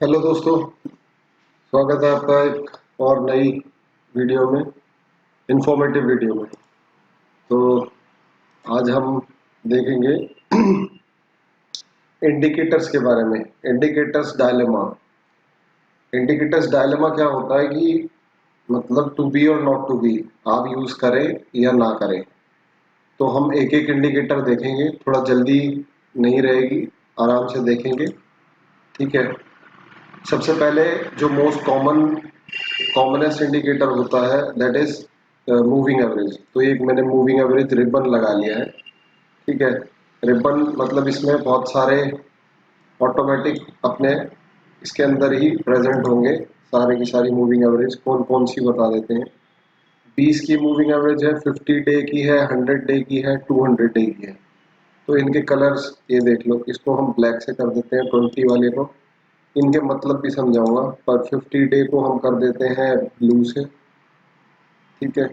Hello दोस्तों, स्वागत है आपका एक और नई वीडियो में, इंफॉर्मेटिव वीडियो में। तो आज हम देखेंगे इंडिकेटर्स के बारे में। Indicators dilemma. इंडिकेटर्स डायलेमा क्या होता है कि मतलब टू बी और नॉट टू बी, आप यूज करें या ना करें। तो हम एक एक इंडिकेटर देखेंगे, थोड़ा जल्दी नहीं रहेगी, आराम से देखेंगे। ठीक है। सबसे पहले जो मोस्ट कॉमनेस्ट इंडिकेटर होता है दैट इज मूविंग एवरेज। तो एक मैंने मूविंग एवरेज रिबन लगा लिया है। ठीक है। रिबन मतलब इसमें बहुत सारे ऑटोमेटिक अपने इसके अंदर ही प्रेजेंट होंगे। सारे की सारी मूविंग एवरेज कौन कौन सी बता देते हैं। 20 की मूविंग एवरेज है, 50 डे की है, 100 डे की है, 200 डे की है। तो इनके कलर्स ये देख लो, इसको हम ब्लैक से कर देते हैं 20 वाले को। इनके मतलब भी समझाऊंगा, पर 50 डे को हम कर देते हैं ब्लू से। ठीक है।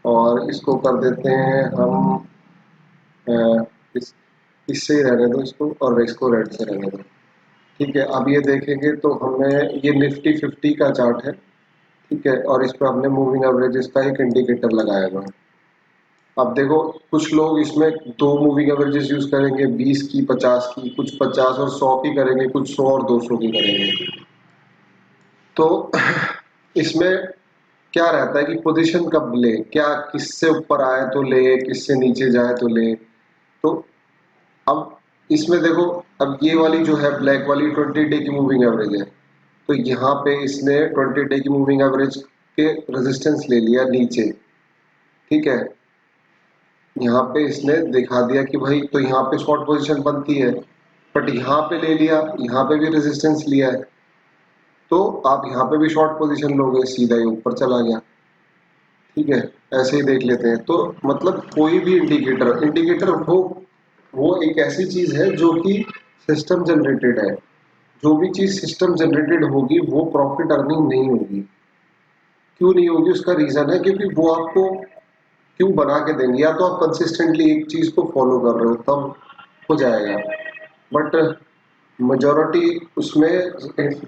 और इसको कर देते हैं हम अ, इस इससे ही रहने दो इसको, और इसको रेड से रहने दो। ठीक है। अब ये देखेंगे तो हमें ये निफ्टी 50 का चार्ट है। ठीक है। और इस पर हमने मूविंग एवरेजेस का एक इंडिकेटर लगाया हुआ है। अब देखो, कुछ लोग इसमें दो मूविंग एवरेजेस यूज करेंगे, 20 की, 50 की, कुछ 50 और 100 की करेंगे, कुछ 100 और 200 की करेंगे। तो इसमें क्या रहता है कि पोजीशन कब ले, क्या किससे ऊपर आए तो ले, किससे नीचे जाए तो ले। तो अब इसमें देखो, अब ये वाली जो है ब्लैक वाली 20 डे की मूविंग एवरेज है। तो यहाँ पे इसने 20 डे की मूविंग एवरेज के रेजिस्टेंस ले लिया नीचे। ठीक है। यहाँ पे इसने दिखा दिया कि भाई तो यहाँ पे शॉर्ट पोजीशन बनती है, बट यहाँ पे ले लिया, यहाँ पे भी रेजिस्टेंस लिया है, तो आप यहाँ पे भी शॉर्ट पोजीशन लोगे, सीधा ही ऊपर चला गया। ठीक है। ऐसे ही देख लेते हैं। तो मतलब कोई भी इंडिकेटर वो एक ऐसी चीज है जो कि सिस्टम जनरेटेड है। जो भी चीज सिस्टम जनरेटेड होगी वो प्रॉफिट अर्निंग नहीं होगी। क्यों नहीं होगी? उसका रीजन है क्योंकि वो आपको क्यों बना के देंगे, या तो आप कंसिस्टेंटली एक चीज को फॉलो कर रहे हो तब हो जाएगा। बट मेजोरिटी उसमें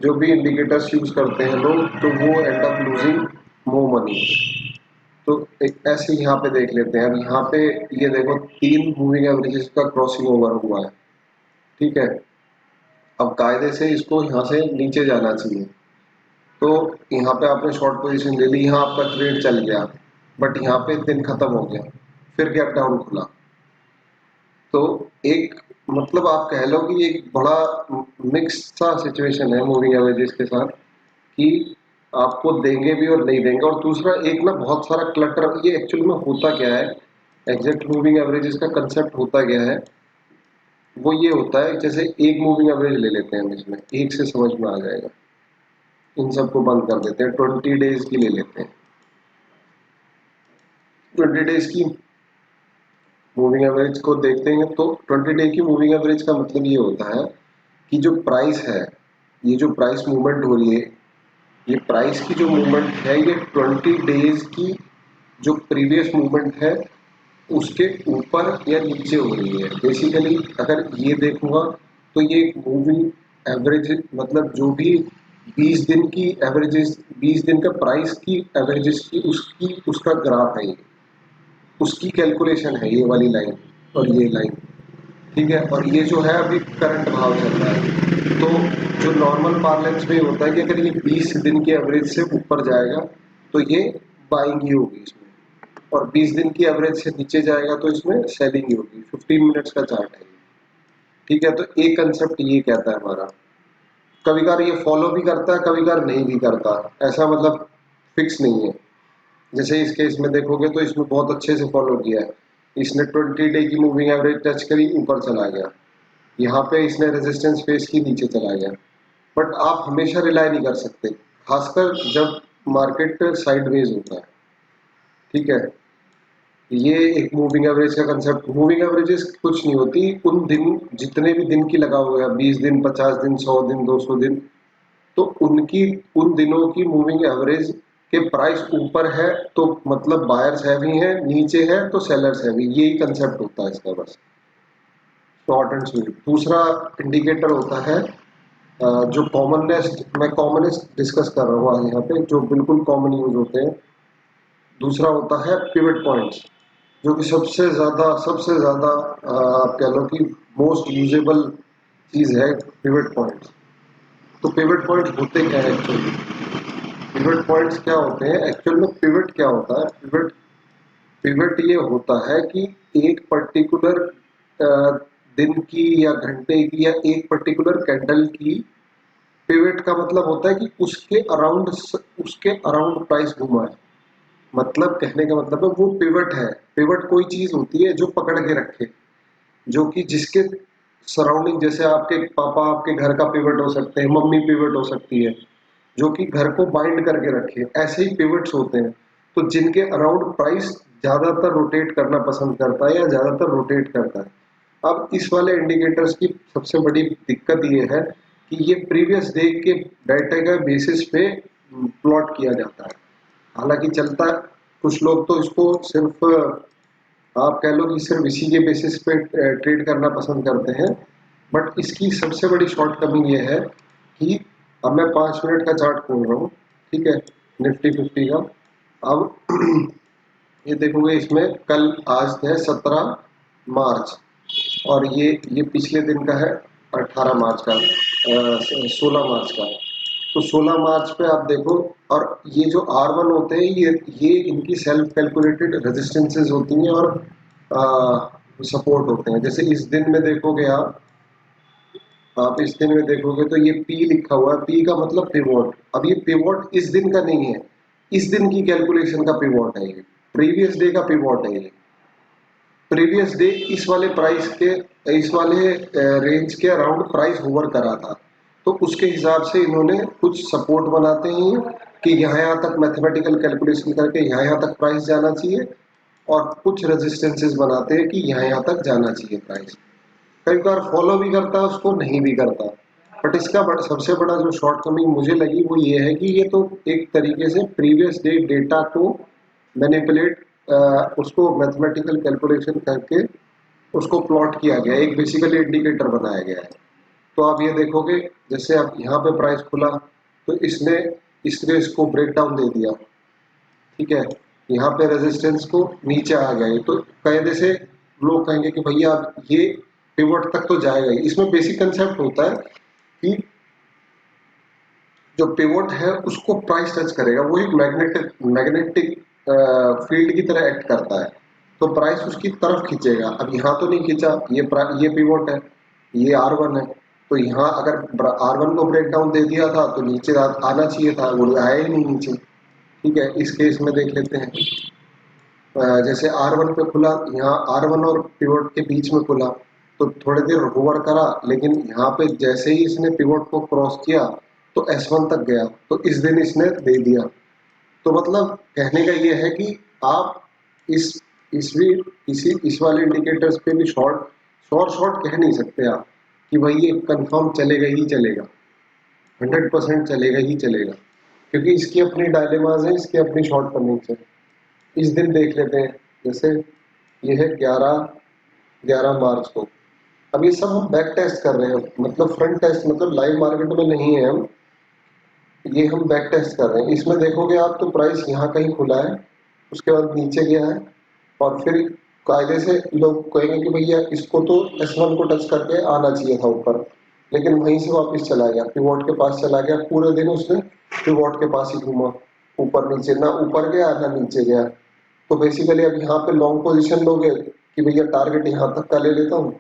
जो भी इंडिकेटर्स यूज करते हैं लोग, तो वो and up losing more money. तो एक ऐसे यहाँ पे देख लेते हैं। अब यहाँ पे ये देखो, तीन मूविंग एवरेजेस का क्रॉसिंग ओवर हुआ है। ठीक है। अब कायदे से इसको यहाँ से नीचे जाना चाहिए। तो यहाँ पे आपने शॉर्ट पोजीशन ले ली, यहाँ आपका ट्रेड चल गया, बट यहाँ पे दिन खत्म हो गया, फिर गैप डाउन खुला। तो एक मतलब आप कह लो कि एक बड़ा मिक्स सा सिचुएशन है मूविंग एवरेजेस के साथ, कि आपको देंगे भी और नहीं देंगे। और दूसरा एक ना बहुत सारा क्लटर, ये एक्चुअली में होता क्या है, एग्जैक्ट मूविंग एवरेजेस का कंसेप्ट होता क्या है, वो ये होता है जैसे एक मूविंग एवरेज ले लेते हैं हम, इसमें एक से समझ में आ जाएगा। इन सबको बंद कर देते हैं, 20 डेज की ले लेते हैं। 20 डेज की मूविंग एवरेज को देखते हैं तो 20 डे की मूविंग एवरेज का मतलब ये होता है कि जो प्राइस है, ये जो प्राइस मूवमेंट हो रही है, ये प्राइस की जो मूवमेंट है, ये 20 डेज की जो प्रीवियस मूवमेंट है उसके ऊपर या नीचे हो रही है। बेसिकली अगर ये देखूंगा तो ये मूविंग एवरेज मतलब जो भी 20 दिन की एवरेजेस, 20 दिन का प्राइस की एवरेजेस की उसकी उसका ग्राफ है ये, उसकी कैलकुलेशन है ये वाली लाइन और ये लाइन। ठीक है। और ये जो है अभी करंट भाव चल रहा है। तो जो नॉर्मल पार्लेंस में होता है कि अगर ये 20 दिन की एवरेज से ऊपर जाएगा तो ये बाइंग ही होगी इसमें, और 20 दिन की एवरेज से नीचे जाएगा तो इसमें सेलिंग ही होगी। 15 मिनट्स का चार्ट है ये। ठीक है। तो एक कंसेप्ट ये कहता है हमारा। कभी कभार ये फॉलो भी करता है, कभी कभार नहीं भी करता, ऐसा मतलब फिक्स नहीं है। जैसे इस केस में देखोगे तो इसमें बहुत अच्छे से फॉलो किया है। इसने 20 डे की मूविंग एवरेज टच करी, ऊपर चला गया, यहाँ पे इसने रेजिस्टेंस फेस की, नीचे चला गया। बट आप हमेशा रिलाई नहीं कर सकते, खासकर जब मार्केट साइडवेज होता है। ठीक है। ये एक मूविंग एवरेज का कंसेप्ट। मूविंग एवरेजेस कुछ नहीं होती, उन दिन जितने भी दिन की लगा हुआ है, 20 दिन, 50 दिन, 100 दिन, 200 दिन, तो उनकी उन दिनों की मूविंग एवरेज के प्राइस ऊपर है तो मतलब बायर्स हैवी हैं, नीचे है तो सेलर्स हैवी। यही कंसेप्ट होता है इसका बस। Short and sweet. दूसरा इंडिकेटर होता है जो कॉमनेस्ट, मैं कॉमनेस्ट डिस्कस कर रहा हूँ आज यहाँ पे, जो बिल्कुल कॉमन यूज होते हैं। दूसरा होता है पिवट पॉइंट्स, जो कि सबसे ज़्यादा आप कह लो कि मोस्ट यूजेबल चीज़ है पिवट पॉइंट्स। तो पिवट पॉइंट्स होते क्या है एक्चुअली? पिवट पॉइंट्स क्या होते हैं एक्चुअल में? पिवट क्या होता है? पिवट पिवट ये होता है कि एक पर्टिकुलर दिन की या घंटे की या एक पर्टिकुलर कैंडल की, पिवट का मतलब होता है कि उसके अराउंड प्राइस घुमा है। मतलब कहने का मतलब है वो पिवट है। पिवट कोई चीज होती है जो पकड़ के रखे, जो कि जिसके सराउंडिंग, जैसे आपके पापा आपके घर का पिवट हो सकते हैं, मम्मी पिवट हो सकती है, जो कि घर को बाइंड करके रखे, ऐसे ही पिवट्स होते हैं। तो जिनके अराउंड प्राइस ज्यादातर रोटेट करना पसंद करता है या ज्यादातर रोटेट करता है। अब इस वाले इंडिकेटर्स की सबसे बड़ी दिक्कत ये है कि ये प्रीवियस डे के डाटा के बेसिस पे प्लॉट किया जाता है। हालांकि चलता है, कुछ लोग तो इसको सिर्फ आप कह लो कि सिर्फ इसी के बेसिस पे ट्रेड करना पसंद करते हैं। बट इसकी सबसे बड़ी शॉर्टकमिंग ये है कि अब मैं 5 मिनट का चार्ट खोल रहा हूँ, ठीक है, निफ्टी 50 का। अब ये देखोगे इसमें कल, आज है 17 मार्च, और ये पिछले दिन का है 18 मार्च का, 16 मार्च का। तो 16 मार्च पे आप देखो, और ये जो R1 होते हैं, ये इनकी सेल्फ कैलकुलेटेड रेजिस्टेंसेस होती हैं और सपोर्ट होते हैं। जैसे इस दिन में देखोगे आप इस दिन में देखोगे तो ये P लिखा हुआ है। P का मतलब पिवोट। अब ये पिवोट इस दिन का नहीं है, इस दिन की कैलकुलेशन का पिवोट है, ये प्रीवियस डे का पिवोट है। ये प्रीवियस डे इस वाले रेंज के अराउंड प्राइस होवर करा था। तो उसके हिसाब से इन्होंने कुछ सपोर्ट बनाते हैं कि यहाँ तक मैथमेटिकल कैलकुलेशन करके यहाँ तक प्राइस जाना चाहिए, और कुछ रेजिस्टेंसेस बनाते हैं कि यहाँ तक जाना चाहिए प्राइस। कई बार फॉलो भी करता है उसको, नहीं भी करता। बट इसका सबसे बड़ा जो शॉर्टकमिंग मुझे लगी वो ये है कि ये तो एक तरीके से प्रीवियस डे डेटा को मैनिपुलेट, उसको मैथमेटिकल कैलकुलेशन करके उसको प्लॉट किया गया, एक बेसिकली इंडिकेटर बनाया गया है। तो आप ये देखोगे, जैसे आप यहाँ पे प्राइस खुला तो इसने इसने इसको ब्रेक डाउन दे दिया, ठीक है। यहाँ पे रेजिस्टेंस को नीचे आ गया है, तो कायदे से लोग कहेंगे कि भैया अब ये पिवट तक तो जाएगा ही। इसमें बेसिक कंसेप्ट होता है कि जो पिवट है उसको प्राइस टच करेगा, वो एक मैग्नेटिक फील्ड की तरह एक्ट करता है। तो प्राइस उसकी तरफ खींचेगा। अब यहाँ तो नहीं खींचा, ये पिवट है, ये R1 है। तो यहाँ अगर R1 को ब्रेक डाउन दे दिया था तो नीचे आना चाहिए था, वो आया ही नहीं नीचे, ठीक है। इस केस में देख लेते हैं, जैसे R1 पे खुला, यहाँ R1 और पिवट के बीच में खुला, तो थोड़ी देर होवर करा, लेकिन यहाँ पे जैसे ही इसने पिवट को क्रॉस किया तो S1 तक गया, तो इस दिन इसने दे दिया। तो मतलब कहने का ये है कि आप इस इस भी इस वाले इंडिकेटर्स पे भी शॉर्ट कह नहीं सकते आप कि भाई ये कंफर्म चलेगा ही चलेगा, 100% चलेगा ही चलेगा, क्योंकि इसकी अपनी डायलेमाज है, इसकी अपनी शॉर्ट कमिंग्स है। इस दिन देख लेते हैं, जैसे ये है 11 मार्च को। अब ये सब हम बैक टेस्ट कर रहे हैं, मतलब फ्रंट टेस्ट, मतलब लाइव मार्केट में नहीं है हम, ये हम बैक टेस्ट कर रहे हैं। इसमें देखोगे आप तो प्राइस यहाँ कहीं खुला है, उसके बाद नीचे गया है, और फिर कायदे से लोग कहेंगे कि भैया इसको तो S1 को टच करके आना चाहिए था ऊपर, लेकिन वहीं से वापस चला गया, पिवोट के पास चला गया। पूरे दिन उसने पिवोट के पास ही घूमा, ऊपर नीचे, ना ऊपर गया ना नीचे गया। तो बेसिकली अब यहाँ पे लॉन्ग पोजीशन लोगे कि भैया टारगेट यहाँ तक का ले लेता हूँ,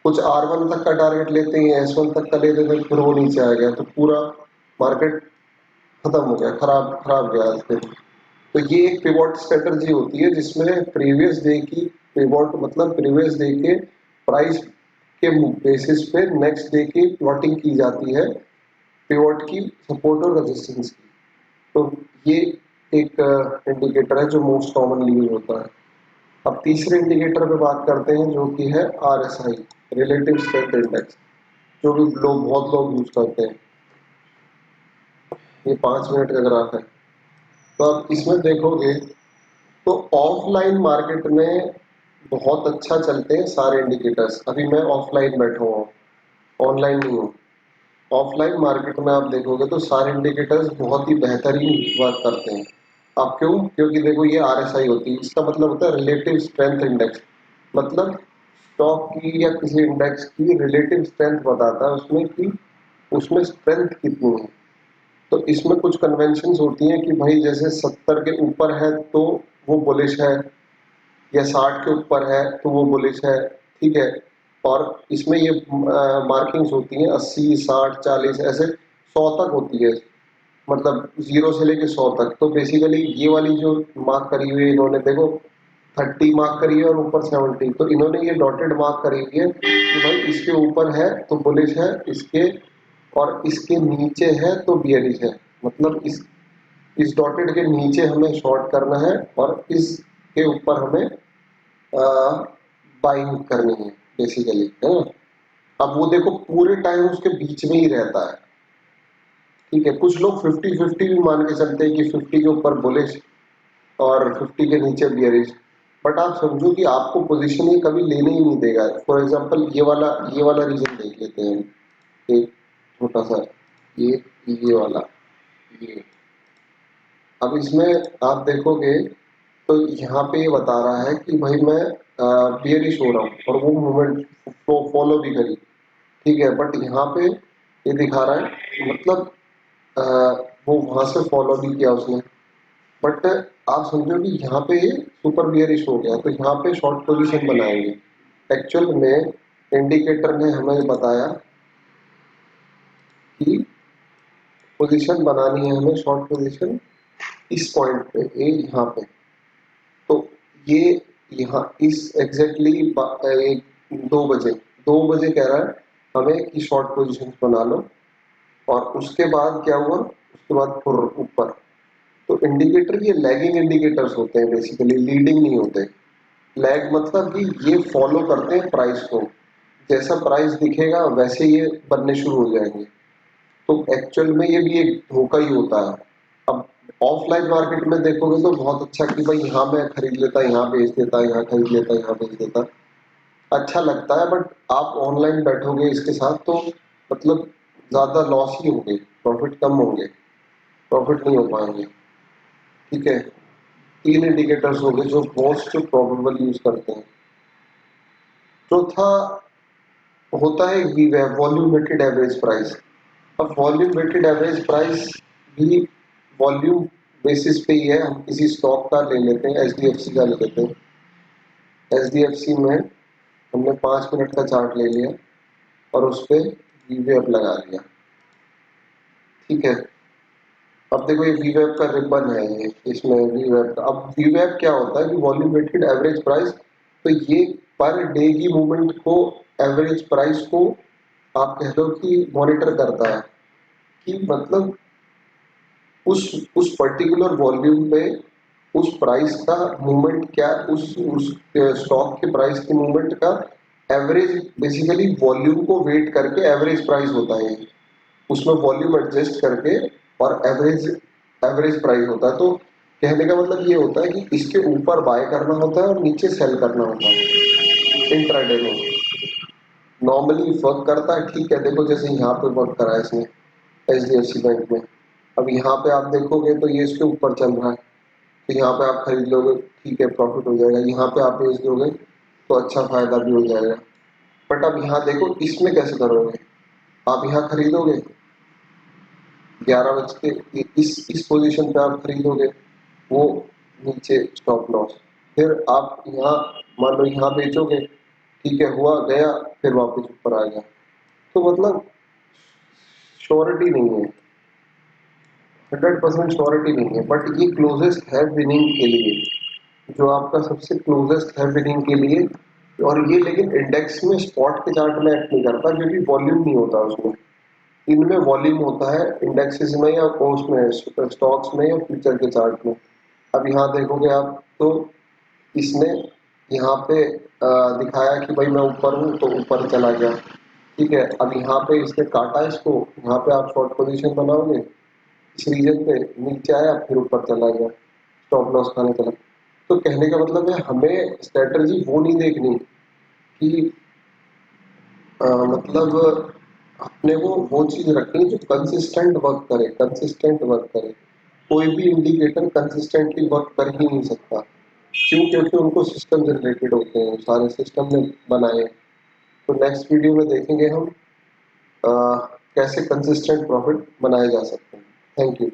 कुछ R1 तक का टारगेट लेते हैं, S1 तक का ले लेते हैं, फिर वो नीचे आ गया तो पूरा मार्केट खत्म हो गया, खराब खराब गया फिर। तो ये एक पिवोट स्ट्रेटजी होती है जिसमें प्रीवियस डे की, पिवोट मतलब प्रीवियस डे के प्राइस के बेसिस पे नेक्स्ट डे की प्लॉटिंग की जाती है, पिवोट की सपोर्ट और रेजिस्टेंस की। तो ये एक इंडिकेटर है जो मोस्ट कॉमनली यूज होता है। अब तीसरे इंडिकेटर पे बात करते हैं जो कि है RSI, रिलेटिव स्ट्रेंथ इंडेक्स, जो भी बहुत लोग यूज करते हैं। ये 5 मिनट का ग्राफ है। तो आप इसमें देखोगे तो ऑफलाइन मार्केट में बहुत अच्छा चलते हैं सारे इंडिकेटर्स। अभी मैं ऑफलाइन बैठा हुआ हूँ, ऑनलाइन नहीं हूँ। ऑफलाइन मार्केट में आप देखोगे तो सारे इंडिकेटर्स बहुत ही बेहतरीन वर्क करते हैं। अब क्यों? क्योंकि देखो ये आरएसआई होती है, इसका मतलब होता है रिलेटिव स्ट्रेंथ इंडेक्स। मतलब स्टॉक की या किसी इंडेक्स की रिलेटिव स्ट्रेंथ बताता है उसमें कि उसमें स्ट्रेंथ कितनी है। तो इसमें कुछ कन्वेंशंस होती हैं कि भाई जैसे 70 के ऊपर है तो वो बुलिश है, या 60 के ऊपर है तो वो बुलिश है। ठीक है। और इसमें ये मार्किंग्स होती हैं 80, 60, 40 ऐसे 100 तक होती है। मतलब 0 से लेके 100 तक। तो बेसिकली ये वाली जो मार्क करी हुई है इन्होंने, देखो 30 मार्क करी है और ऊपर 70, तो इन्होंने ये डॉटेड मार्क करी हुई है कि भाई इसके ऊपर है तो बुलिश है, इसके और इसके नीचे है तो बियरिश है। मतलब इस डॉटेड के नीचे हमें शॉर्ट करना है और इसके ऊपर हमें बाइंग करनी है बेसिकली, है ना। अब वो देखो पूरे टाइम उसके बीच में ही रहता है। ठीक है। कुछ लोग 50-50 भी मान के चलते हैं कि 50 के ऊपर बुलिश और 50 के नीचे बियरिश। बट आप समझो कि आपको पोजीशन ये कभी लेने ही नहीं देगा। फॉर एग्जांपल ये वाला रीजन देख लेते हैं, एक छोटा सा, ये वाला, ये। अब इसमें आप देखोगे तो यहाँ पे ये बता रहा है कि भाई मैं बियरिश हो रहा हूँ और वो मूवमेंट को फॉलो भी करी। ठीक है। बट यहाँ पे ये दिखा रहा है, मतलब अ, वो वहां से फॉलो भी किया उसने। बट आप समझो कि यहाँ पे ये सुपर बियरिश हो गया तो यहाँ पे शॉर्ट पोजीशन बनाएंगे। एक्चुअल में इंडिकेटर ने हमें बताया कि पोजीशन बनानी है हमें, शॉर्ट पोजीशन इस पॉइंट पे, ये यहाँ पे। तो ये यहाँ इस एग्जैक्टली एक 2 बजे, 2 बजे कह रहा है हमें कि शॉर्ट पोजीशन बना लो। और उसके बाद क्या हुआ, उसके बाद फिर ऊपर। तो इंडिकेटर ये लैगिंग इंडिकेटर्स होते हैं, बेसिकली लीडिंग नहीं होते। लैग मतलब कि ये फॉलो करते हैं प्राइस को, जैसा प्राइस दिखेगा वैसे ये बनने शुरू हो जाएंगे। तो एक्चुअल में ये भी एक धोखा ही होता है। अब ऑफलाइन मार्केट में देखोगे तो बहुत अच्छा कि भाई यहाँ मैं खरीद लेता, यहाँ बेच देता, यहाँ खरीद लेता, यहाँ बेच देता, अच्छा लगता है। बट आप ऑनलाइन बैठोगे इसके साथ तो मतलब ज्यादा लॉस ही होंगे, प्रॉफिट कम होंगे, प्रॉफिट नहीं हो पाएंगे। ठीक है। 3 इंडिकेटर्स हो गए जो मोस्ट प्रोबेबल यूज करते हैं। चौथा होता है वॉल्यूम वेटेड एवरेज प्राइस। अब वॉल्यूम वेटेड एवरेज प्राइस भी वॉल्यूम बेसिस पे ही है। हम किसी स्टॉक का ले लेते हैं, एचडीएफसी का ले लेते हैं। एचडीएफसी में हमने 5 मिनट का चार्ट ले लिया और उस पर वीवेप लगा लिया। ठीक है। अब देखो ये वीवेप का रिबन है, ये इसमें वीवेप का। अब वीवेप क्या होता है कि वॉल्यूम वेटेड एवरेज प्राइस। तो ये पर डे की मूवमेंट को, एवरेज प्राइस को आप कह लो कि मॉनिटर करता है कि मतलब उस पर्टिकुलर वॉल्यूम पे उस प्राइस का मूवमेंट क्या, उस स्टॉक के प्राइस की मूवमेंट का एवरेज, बेसिकली वॉल्यूम को वेट करके एवरेज प्राइस होता है। उसमें वॉल्यूम एडजस्ट करके और एवरेज एवरेज प्राइस होता है। तो कहने का मतलब ये होता है कि इसके ऊपर बाय करना होता है और नीचे सेल करना होता है इंट्राडे में। नॉर्मली वर्क करता है। ठीक है। देखो जैसे यहाँ पे वर्क करा है इसने एचडीएफसी बैंक में। अब यहाँ पे आप देखोगे तो ये इसके ऊपर चल रहा है, तो यहाँ पे आप खरीद लोगे, ठीक है, प्रॉफिट हो जाएगा। यहाँ पे आप बेच दोगे तो अच्छा फायदा भी हो जाएगा। बट अब यहाँ देखो इसमें कैसे करोगे, आप यहाँ खरीदोगे 11 बज के, इस पोजीशन पे आप खरीदोगे, वो नीचे स्टॉप लॉस। फिर आप यहाँ मान लो यहाँ बेचोगे, ठीक है, हुआ गया, फिर वापस ऊपर आ गया। तो मतलब श्योरिटी नहीं है, 100% श्योरिटी नहीं है। बट ये क्लोजेस्ट है विनिंग के लिए, जो आपका सबसे क्लोजेस्ट है विनिंग के लिए। और ये लेकिन इंडेक्स में स्पॉट के चार्ट में एक्ट नहीं करता क्योंकि वॉल्यूम नहीं होता उसमें। इनमें वॉल्यूम होता है इंडेक्सेस में या उसमें स्टॉक्स में या फ्यूचर के चार्ट में। अब यहाँ देखोगे आप तो इसने यहाँ पे दिखाया कि भाई मैं ऊपर हूँ तो ऊपर चला गया। ठीक है। अब यहाँ पे इसने काटा इसको, यहाँ पे आप शॉर्ट पोजीशन बनाओगे, इस रीजन पे नीचे आया फिर ऊपर चला गया, स्टॉप लॉस खाने चला। तो कहने का मतलब है हमें स्ट्रेटजी वो नहीं देखनी कि मतलब अपने को वो चीज रखनी जो कंसिस्टेंट वर्क करे। कोई भी इंडिकेटर कंसिस्टेंटली वर्क कर ही नहीं सकता। क्यों? क्योंकि उनको सिस्टम से रिलेटेड होते हैं, सारे सिस्टम में बनाए। तो नेक्स्ट वीडियो में देखेंगे हम कैसे कंसिस्टेंट प्रॉफिट बनाए जा सकते हैं। Thank you.